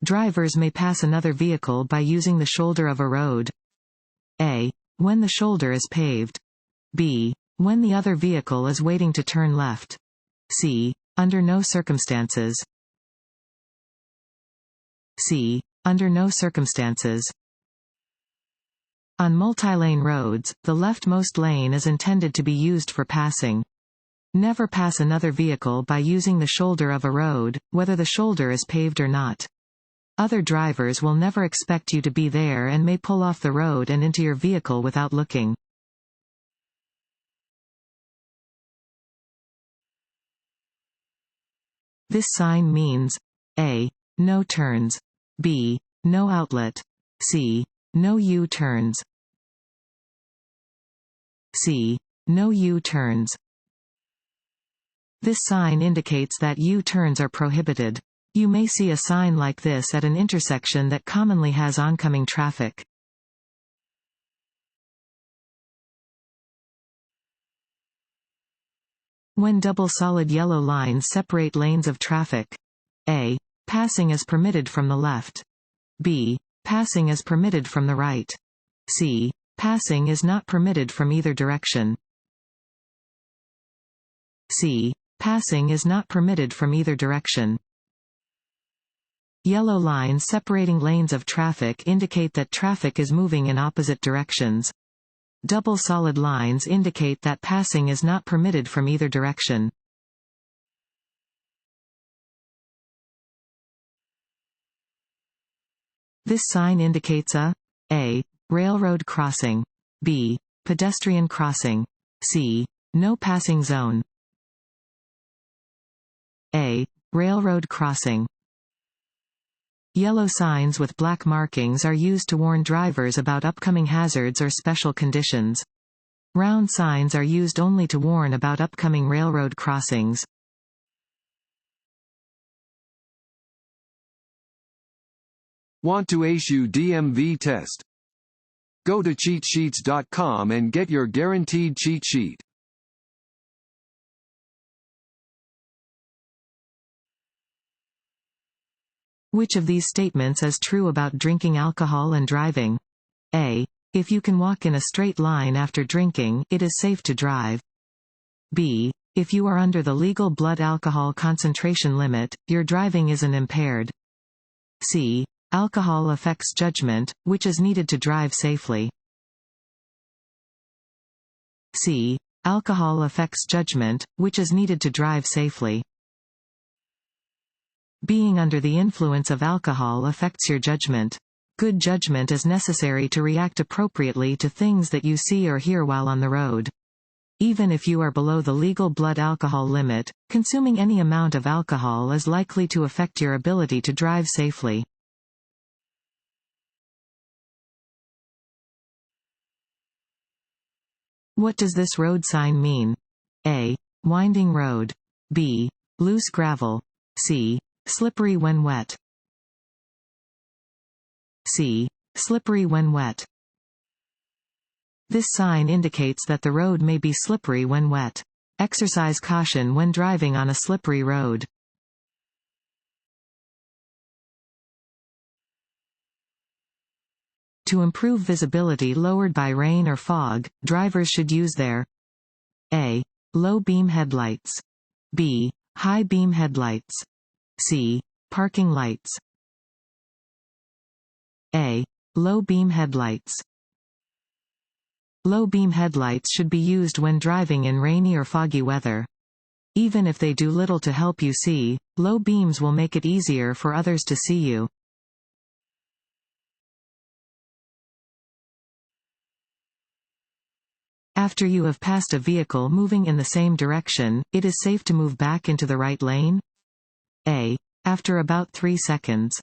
Drivers may pass another vehicle by using the shoulder of a road. A. When the shoulder is paved. B. When the other vehicle is waiting to turn left. C. Under no circumstances. C. Under no circumstances. On multi-lane roads, the leftmost lane is intended to be used for passing. Never pass another vehicle by using the shoulder of a road, whether the shoulder is paved or not. Other drivers will never expect you to be there and may pull off the road and into your vehicle without looking. This sign means A. No turns. B. No outlet. C. No U-turns. C. No U-turns. This sign indicates that U-turns are prohibited. You may see a sign like this at an intersection that commonly has oncoming traffic. When double solid yellow lines separate lanes of traffic. A. Passing is permitted from the left. B. Passing is permitted from the right. C. Passing is not permitted from either direction. C. Passing is not permitted from either direction. Yellow lines separating lanes of traffic indicate that traffic is moving in opposite directions. Double solid lines indicate that passing is not permitted from either direction. This sign indicates a. Railroad crossing. B. Pedestrian crossing. C. No passing zone. A. Railroad crossing. Yellow signs with black markings are used to warn drivers about upcoming hazards or special conditions. Round signs are used only to warn about upcoming railroad crossings. Want to ace your DMV test? Go to cheatsheets.com and get your guaranteed cheat sheet. Which of these statements is true about drinking alcohol and driving? A. If you can walk in a straight line after drinking, it is safe to drive. B. If you are under the legal blood alcohol concentration limit, your driving isn't impaired. C. Alcohol affects judgment, which is needed to drive safely. C. Alcohol affects judgment, which is needed to drive safely. Being under the influence of alcohol affects your judgment. Good judgment is necessary to react appropriately to things that you see or hear while on the road. Even if you are below the legal blood alcohol limit, consuming any amount of alcohol is likely to affect your ability to drive safely. What does this road sign mean? A. Winding road. B. Loose gravel. C. Slippery when wet. C. Slippery when wet. This sign indicates that the road may be slippery when wet. Exercise caution when driving on a slippery road. To improve visibility lowered by rain or fog, drivers should use their A. Low beam headlights. B. High beam headlights. C. Parking lights. A. Low beam headlights. Low beam headlights should be used when driving in rainy or foggy weather. Even if they do little to help you see, low beams will make it easier for others to see you. After you have passed a vehicle moving in the same direction, it is safe to move back into the right lane? A. After about 3 seconds.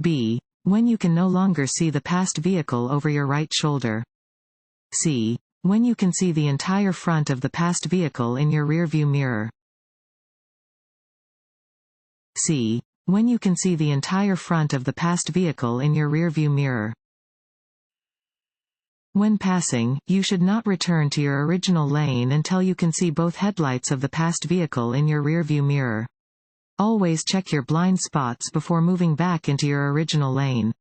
B. When you can no longer see the passed vehicle over your right shoulder. C. When you can see the entire front of the passed vehicle in your rearview mirror. C. When you can see the entire front of the passed vehicle in your rearview mirror. When passing, you should not return to your original lane until you can see both headlights of the passed vehicle in your rearview mirror. Always check your blind spots before moving back into your original lane.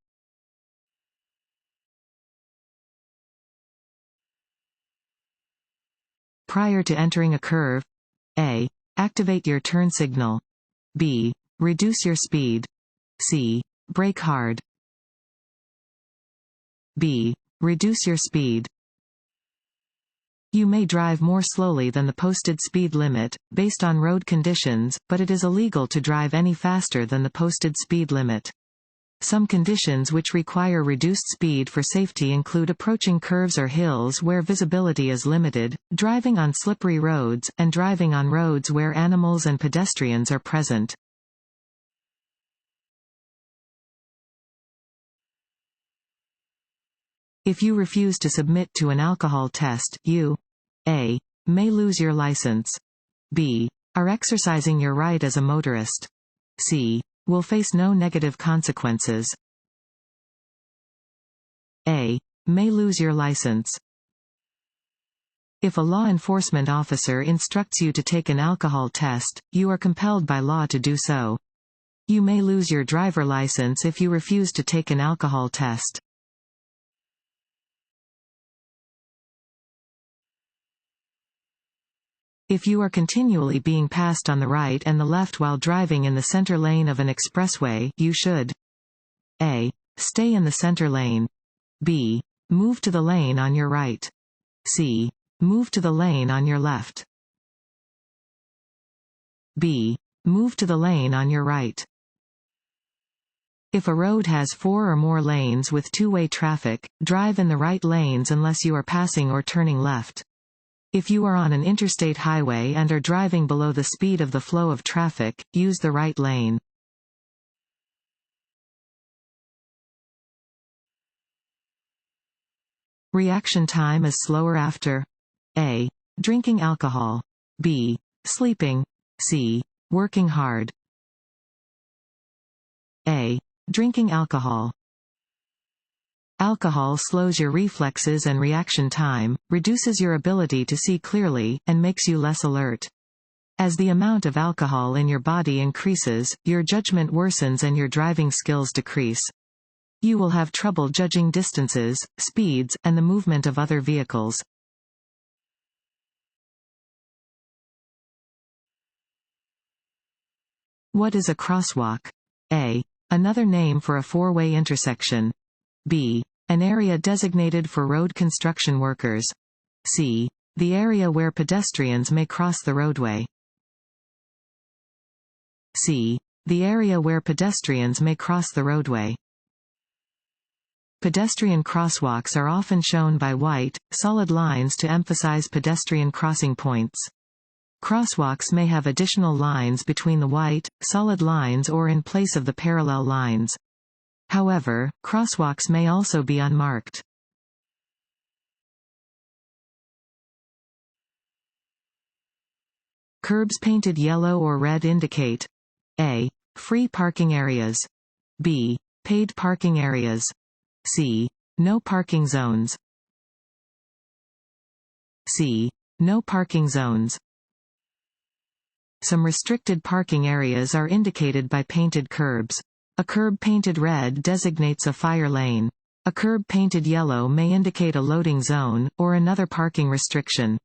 Prior to entering a curve, A. Activate your turn signal. B. Reduce your speed. C. Brake hard. B. Reduce your speed. You may drive more slowly than the posted speed limit, based on road conditions, but it is illegal to drive any faster than the posted speed limit. Some conditions which require reduced speed for safety include approaching curves or hills where visibility is limited, driving on slippery roads, and driving on roads where animals and pedestrians are present. If you refuse to submit to an alcohol test, you A. may lose your license. B. are exercising your right as a motorist. C. will face no negative consequences. A. may lose your license. If a law enforcement officer instructs you to take an alcohol test, you are compelled by law to do so. You may lose your driver license if you refuse to take an alcohol test. If you are continually being passed on the right and the left while driving in the center lane of an expressway, you should A. stay in the center lane. B. move to the lane on your right. C. move to the lane on your left. B. move to the lane on your right. If a road has 4 or more lanes with two-way traffic, drive in the right lanes unless you are passing or turning left. If you are on an interstate highway and are driving below the speed of the flow of traffic, use the right lane. Reaction time is slower after A. drinking alcohol. B. sleeping. C. working hard. A. drinking alcohol. Alcohol slows your reflexes and reaction time, reduces your ability to see clearly, and makes you less alert. As the amount of alcohol in your body increases, your judgment worsens and your driving skills decrease. You will have trouble judging distances, speeds, and the movement of other vehicles. What is a crosswalk? A. another name for a four-way intersection. B. an area designated for road construction workers. C. the area where pedestrians may cross the roadway. C. the area where pedestrians may cross the roadway. Pedestrian crosswalks are often shown by white, solid lines to emphasize pedestrian crossing points. Crosswalks may have additional lines between the white, solid lines or in place of the parallel lines. However, crosswalks may also be unmarked. Curbs painted yellow or red indicate A. free parking areas. B. paid parking areas. C. no parking zones. C. no parking zones. Some restricted parking areas are indicated by painted curbs. A curb painted red designates a fire lane. A curb painted yellow may indicate a loading zone, or another parking restriction.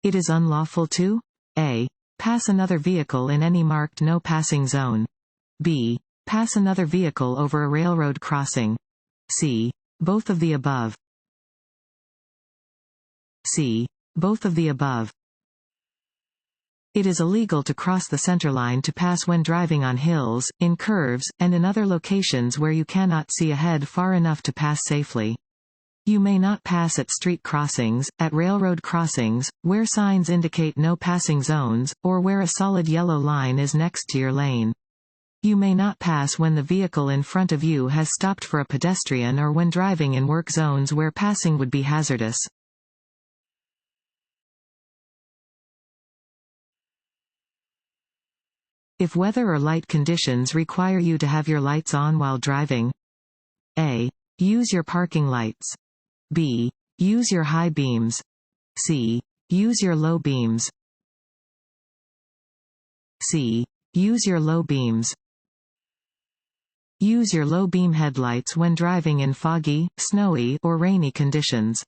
It is unlawful to A. pass another vehicle in any marked no passing zone. B. pass another vehicle over a railroad crossing. C. both of the above. C. both of the above. It is illegal to cross the centerline to pass when driving on hills, in curves, and in other locations where you cannot see ahead far enough to pass safely. You may not pass at street crossings, at railroad crossings, where signs indicate no passing zones, or where a solid yellow line is next to your lane. You may not pass when the vehicle in front of you has stopped for a pedestrian or when driving in work zones where passing would be hazardous. If weather or light conditions require you to have your lights on while driving, A. use your parking lights. B. use your high beams. C. Use your low beams. C. Use your low beams. Use your low beam headlights when driving in foggy, snowy, or rainy conditions.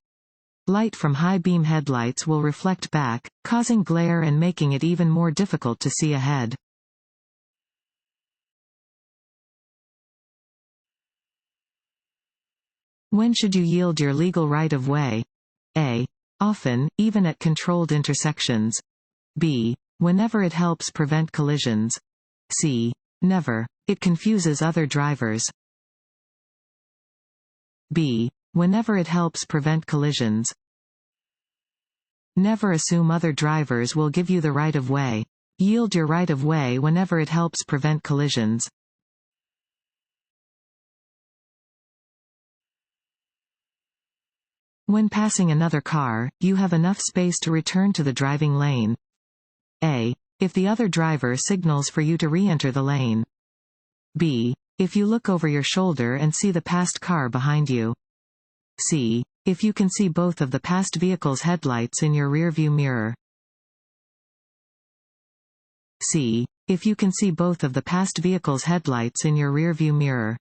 Light from high beam headlights will reflect back, causing glare and making it even more difficult to see ahead. When should you yield your legal right-of-way? A. Often, even at controlled intersections. B. Whenever it helps prevent collisions. C. Never. It confuses other drivers. B. Whenever it helps prevent collisions. Never assume other drivers will give you the right-of-way. Yield your right-of-way whenever it helps prevent collisions. When passing another car, you have enough space to return to the driving lane. A. If the other driver signals for you to re-enter the lane. B. If you look over your shoulder and see the passed car behind you. C. If you can see both of the passed vehicle's headlights in your rearview mirror. C. If you can see both of the passed vehicle's headlights in your rearview mirror.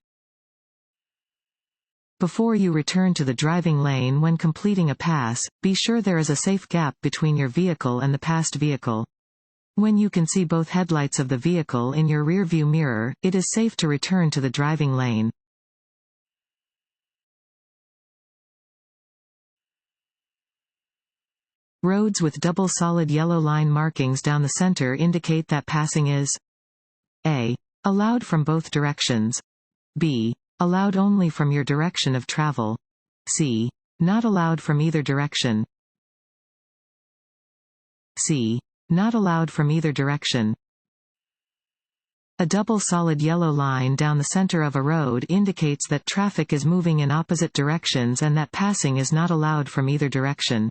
Before you return to the driving lane when completing a pass, be sure there is a safe gap between your vehicle and the passed vehicle. When you can see both headlights of the vehicle in your rearview mirror, it is safe to return to the driving lane. Roads with double solid yellow line markings down the center indicate that passing is A. Allowed from both directions. B. Allowed only from your direction of travel. C. Not allowed from either direction. C. Not allowed from either direction. A double solid yellow line down the center of a road indicates that traffic is moving in opposite directions and that passing is not allowed from either direction.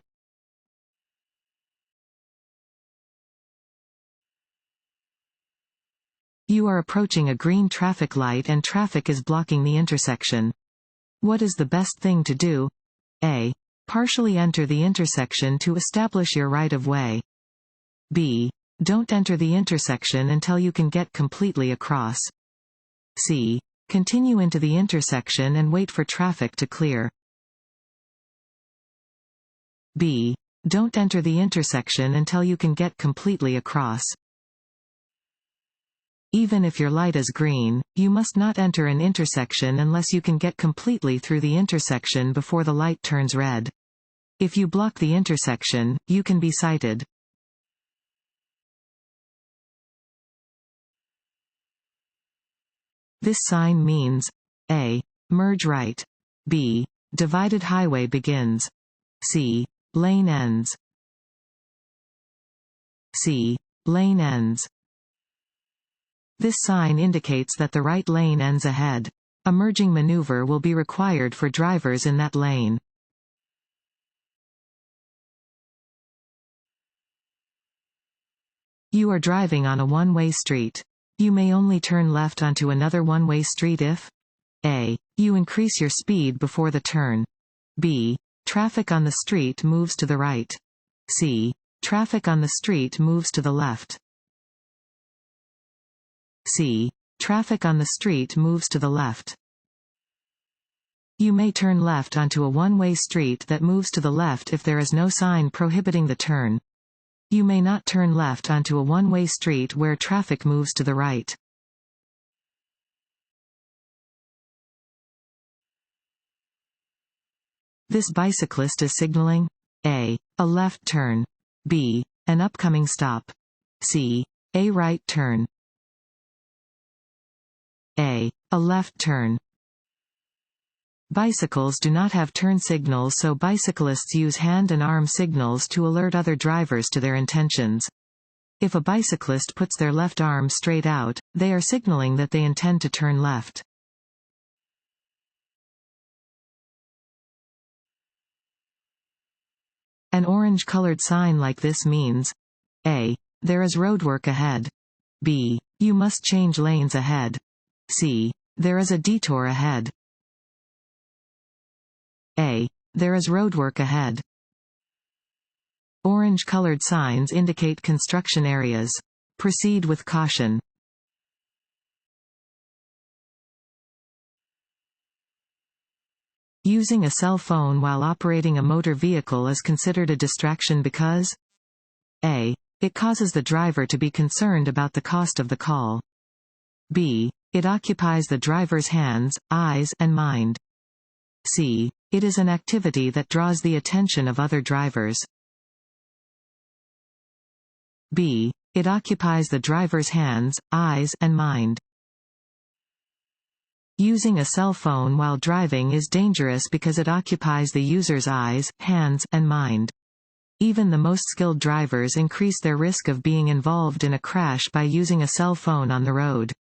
You are approaching a green traffic light and traffic is blocking the intersection. What is the best thing to do? A. Partially enter the intersection to establish your right-of-way. B. Don't enter the intersection until you can get completely across. C. Continue into the intersection and wait for traffic to clear. B. Don't enter the intersection until you can get completely across. Even if your light is green, you must not enter an intersection unless you can get completely through the intersection before the light turns red. If you block the intersection, you can be cited. This sign means A. Merge right. B. Divided highway begins. C. Lane ends. C. Lane ends. This sign indicates that the right lane ends ahead. A merging maneuver will be required for drivers in that lane. You are driving on a one-way street. You may only turn left onto another one-way street if A. You increase your speed before the turn. B. Traffic on the street moves to the right. C. Traffic on the street moves to the left. C. Traffic on the street moves to the left. You may turn left onto a one-way street that moves to the left if there is no sign prohibiting the turn. You may not turn left onto a one-way street where traffic moves to the right. This bicyclist is signaling A. A left turn. B. An upcoming stop. C. A right turn. A. A left turn. Bicycles do not have turn signals, so bicyclists use hand and arm signals to alert other drivers to their intentions. If a bicyclist puts their left arm straight out, they are signaling that they intend to turn left. An orange-colored sign like this means A. There is roadwork ahead. B. You must change lanes ahead. C. There is a detour ahead. A. There is roadwork ahead. Orange-colored signs indicate construction areas. Proceed with caution. Using a cell phone while operating a motor vehicle is considered a distraction because A. It causes the driver to be concerned about the cost of the call. B. It occupies the driver's hands, eyes, and mind. C. It is an activity that draws the attention of other drivers. B. It occupies the driver's hands, eyes, and mind. Using a cell phone while driving is dangerous because it occupies the user's eyes, hands, and mind. Even the most skilled drivers increase their risk of being involved in a crash by using a cell phone on the road.